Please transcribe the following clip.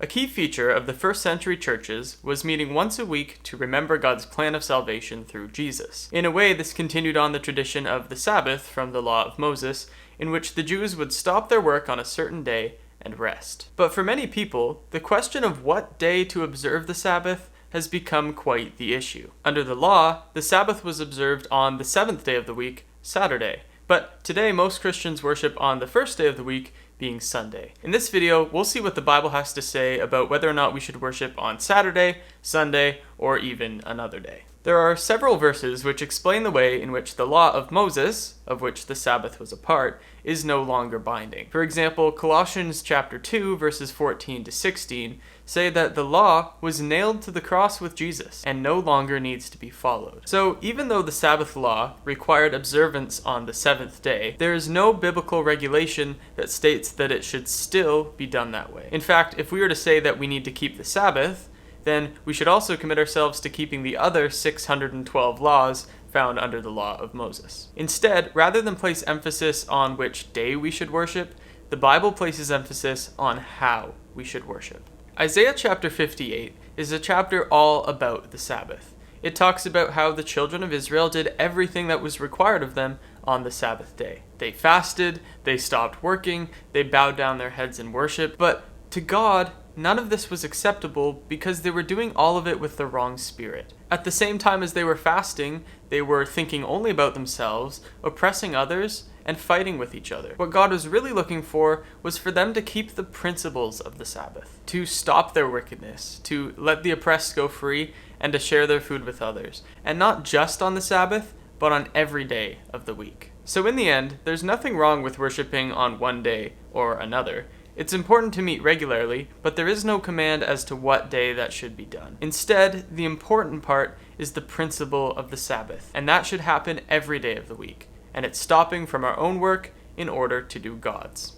A key feature of the first century churches was meeting once a week to remember God's plan of salvation through Jesus. In a way, this continued on the tradition of the Sabbath from the law of Moses, in which the Jews would stop their work on a certain day and rest. But for many people, the question of what day to observe the Sabbath has become quite the issue. Under the law, the Sabbath was observed on the seventh day of the week, Saturday. But today, most Christians worship on the first day of the week, being Sunday. In this video, we'll see what the Bible has to say about whether or not we should worship on Saturday, Sunday, or even another day. There are several verses which explain the way in which the law of Moses, of which the Sabbath was a part, is no longer binding. For example, Colossians chapter 2, verses 14 to 16, say that the law was nailed to the cross with Jesus and no longer needs to be followed. So even though the Sabbath law required observance on the seventh day, there is no biblical regulation that states that it should still be done that way. In fact, if we were to say that we need to keep the Sabbath, then we should also commit ourselves to keeping the other 612 laws found under the law of Moses. Instead, rather than place emphasis on which day we should worship, the Bible places emphasis on how we should worship. Isaiah chapter 58 is a chapter all about the Sabbath. It talks about how the children of Israel did everything that was required of them on the Sabbath day. They fasted, they stopped working, they bowed down their heads in worship, but to God, none of this was acceptable because they were doing all of it with the wrong spirit. At the same time as they were fasting, they were thinking only about themselves, oppressing others, and fighting with each other. What God was really looking for was for them to keep the principles of the Sabbath, to stop their wickedness, to let the oppressed go free, and to share their food with others. And not just on the Sabbath, but on every day of the week. So in the end, there's nothing wrong with worshiping on one day or another. It's important to meet regularly, but there is no command as to what day that should be done. Instead, the important part is the principle of the Sabbath, and that should happen every day of the week, and it's stopping from our own work in order to do God's.